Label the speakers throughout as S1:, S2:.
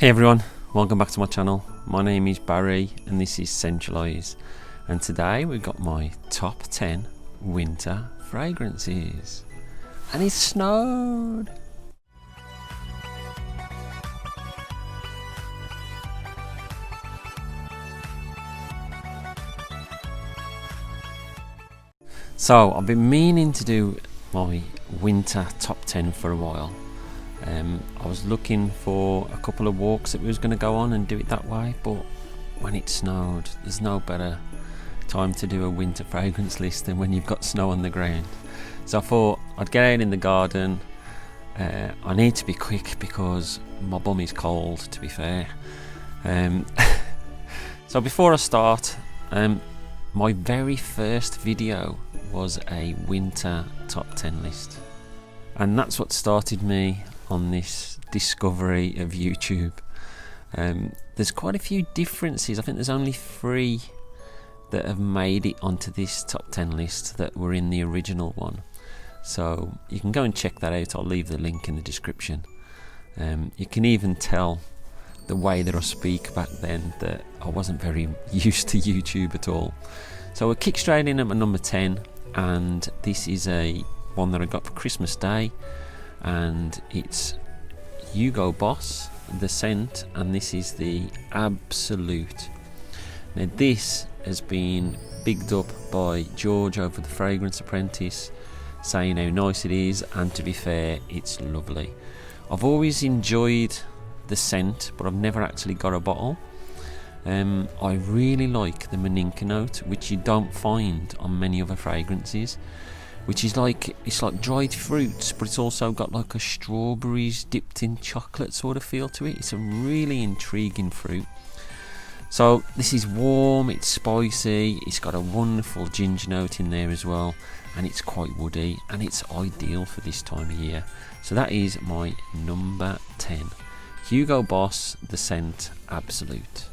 S1: Hey everyone, welcome back to my channel. My name is Barry and this is Centralise, and today we've got my top 10 winter fragrances, and it snowed. So I've been meaning to do my winter top 10 for a while. I was looking for a couple of walks that we was going to go on and do it that way, but when it snowed, there's no better time to do a winter fragrance list than when you've got snow on the ground. So I thought I'd get out in the garden. I need to be quick because my bum is cold, to be fair. So before I start, my very first video was a winter top 10 list, and that's what started me on this discovery of YouTube. There's quite a few differences. I think there's only 3 that have made it onto this top 10 list that were in the original one, so you can go and check that out. I'll leave the link in the description. You can even tell the way that I speak back then that I wasn't very used to YouTube at all. So we'll kick straight in at my number 10, and this is a one that I got for Christmas Day, and it's Hugo Boss, the scent, and this is the Absolute. Now this has been bigged up by George over the Fragrance Apprentice, saying how nice it is, and to be fair, it's lovely. I've always enjoyed the scent, but I've never actually got a bottle. I really like the Maninka note, which you don't find on many other fragrances, which is like, it's like dried fruits, but it's also got like a strawberries dipped in chocolate sort of feel to it. It's a really intriguing fruit. So this is warm, it's spicy, it's got a wonderful ginger note in there as well, and it's quite woody, and it's ideal for this time of year. So that is my number 10, Hugo Boss, the scent Absolute.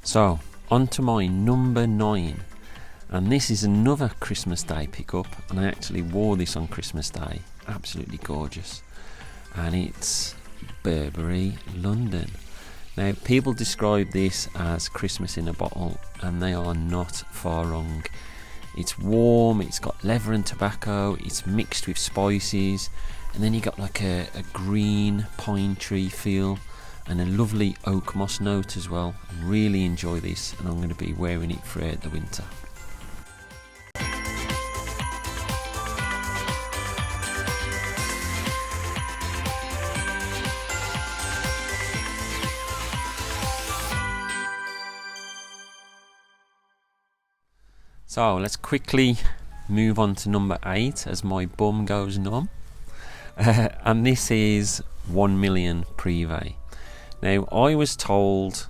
S1: So, on to my number 9, and this is another Christmas Day pickup, and I actually wore this on Christmas Day. Absolutely gorgeous. And it's Burberry London. Now, people describe this as Christmas in a bottle, and they are not far wrong. It's warm, it's got leather and tobacco, it's mixed with spices, and then you got like a green pine tree feel, and a lovely oak moss note as well. I really enjoy this, and I'm going to be wearing it throughout the winter. So let's quickly move on to number 8 as My Bum Goes Numb. And this is 1 Million Privé. Now, I was told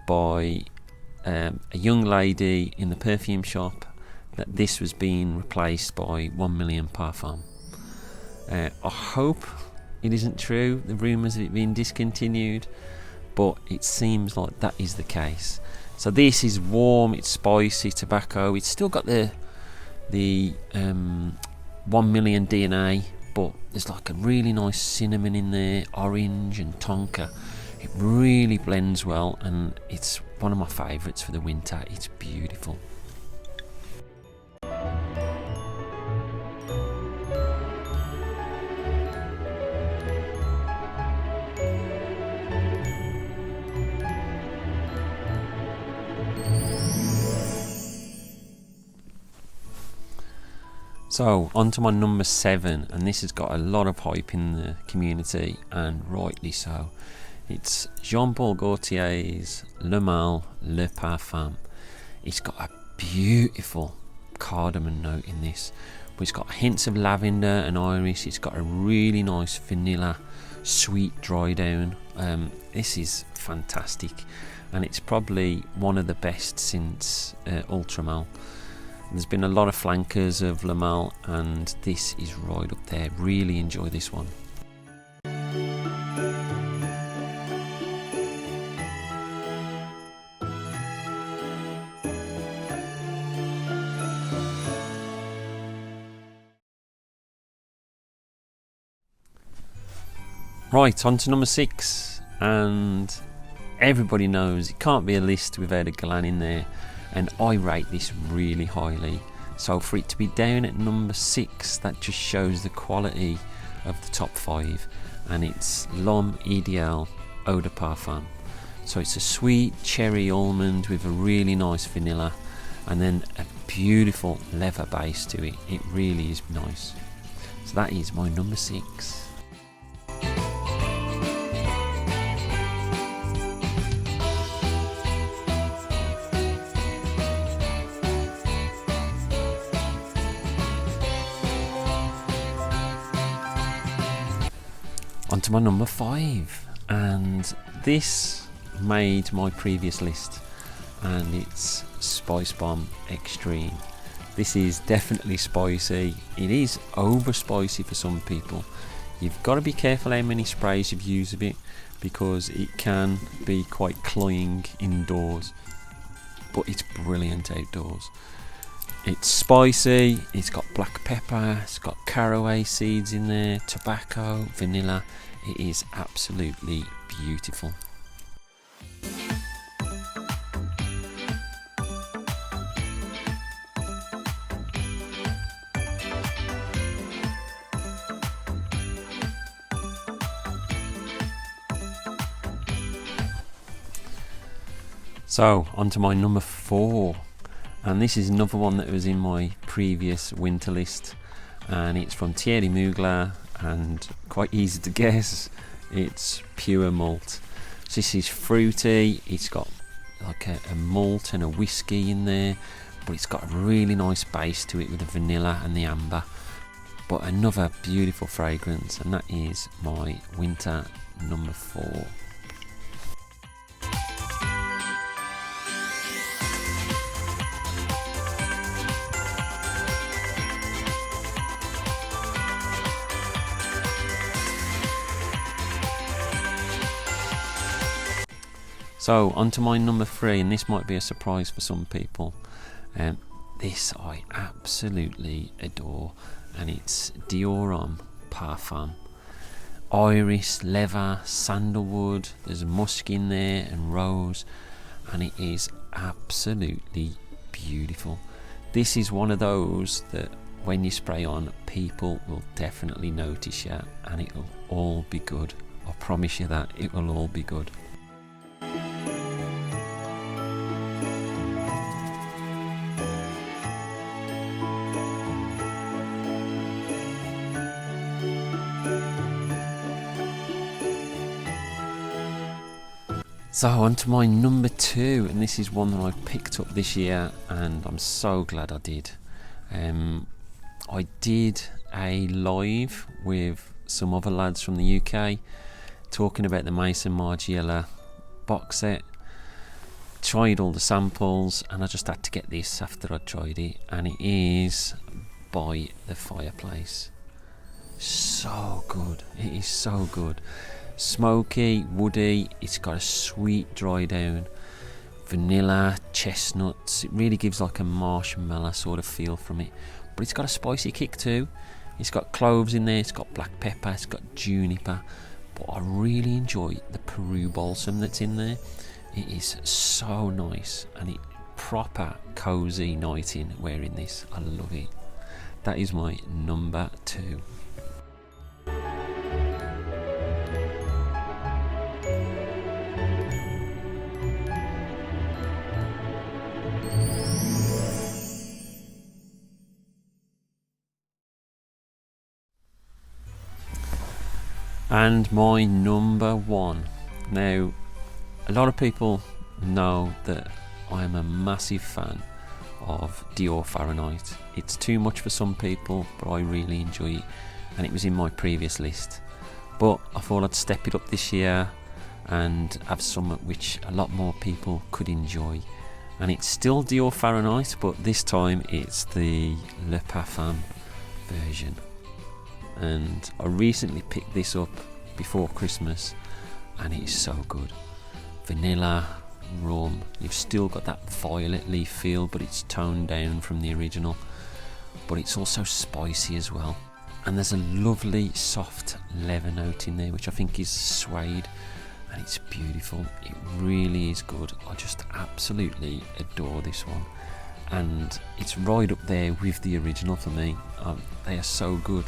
S1: by a young lady in the perfume shop that this was being replaced by 1 Million Parfum. I hope it isn't true, the rumours of it being discontinued, but it seems like that is the case. So this is warm, it's spicy, tobacco, it's still got the 1 Million DNA, but there's like a really nice cinnamon in there, orange and tonka. It really blends well, and it's one of my favourites for the winter. It's beautiful. So, on to my number 7, and this has got a lot of hype in the community, and rightly so. It's Jean-Paul Gaultier's Malt Le Parfum. It's got a beautiful cardamom note in this, but it's got hints of lavender and iris. It's got a really nice vanilla, sweet dry down. This is fantastic, and it's probably one of the best since Ultra Malt. There's been a lot of flankers of Le Malt, and this is right up there. Really enjoy this one. Right, on to number 6, and everybody knows it can't be a list without a Galan in there, and I rate this really highly. So for it to be down at number 6, that just shows the quality of the top 5, and it's L'Homme Ideal Eau de Parfum. So it's a sweet cherry almond with a really nice vanilla, and then a beautiful leather base to it. It really is nice. So that is my number 6. On to my number 5, and this made my previous list, and it's Spice Bomb Extreme. This is definitely spicy. It is over spicy for some people. You've got to be careful how many sprays you use of it, because it can be quite cloying indoors, but it's brilliant outdoors. It's spicy, it's got black pepper, it's got caraway seeds in there, tobacco, vanilla. It is absolutely beautiful. So, on to my number 4. And this is another one that was in my previous winter list, and it's from Thierry Mugler, and quite easy to guess, it's pure malt. So this is fruity, it's got like a malt and a whiskey in there, but it's got a really nice base to it with the vanilla and the amber. But another beautiful fragrance, and that is my winter number 4. So on to my number 3, and this might be a surprise for some people. This I absolutely adore, and it's Dior Parfum. Iris, leather, sandalwood, there's musk in there and rose, and it is absolutely beautiful. This is one of those that when you spray on, people will definitely notice you, and it will all be good. I promise you that, it will all be good. So on to my number 2, and this is one that I picked up this year, and I'm so glad I did. I did a live with some other lads from the UK talking about the Maison Margiela box set. Tried all the samples, and I just had to get this after I tried it, and it is By the Fireplace. So good, it is so good. Smoky, woody, it's got a sweet dry down, vanilla, chestnuts. It really gives like a marshmallow sort of feel from it, but it's got a spicy kick too. It's got cloves in there, it's got black pepper, it's got juniper, but I really enjoy the Peru balsam that's in there. It is so nice, and it proper cozy night in wearing this. I love it. That is my number 2. And my number 1. Now, a lot of people know that I am a massive fan of Dior Fahrenheit. It's too much for some people, but I really enjoy it, and it was in my previous list. But I thought I'd step it up this year and have something which a lot more people could enjoy. And it's still Dior Fahrenheit, but this time it's the Le Parfum version. And I recently picked this up before Christmas, and it is so good. Vanilla, rum, you've still got that violet leaf feel, but it's toned down from the original, but it's also spicy as well. And there's a lovely soft leather note in there, which I think is suede, and it's beautiful. It really is good. I just absolutely adore this one, and it's right up there with the original for me. They are so good.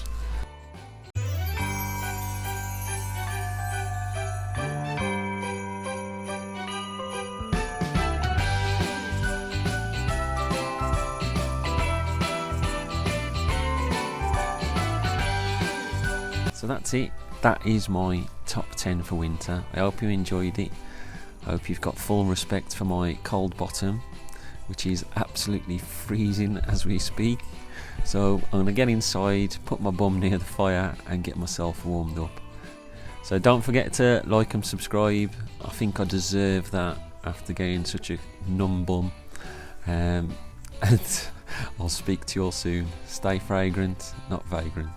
S1: So that's it. That is my top 10 for winter. I hope you enjoyed it. I hope you've got full respect for my cold bottom, which is absolutely freezing as we speak. So I'm going to get inside, put my bum near the fire and get myself warmed up. So don't forget to like and subscribe. I think I deserve that after getting such a numb bum. And I'll speak to you all soon. Stay fragrant, not vagrant.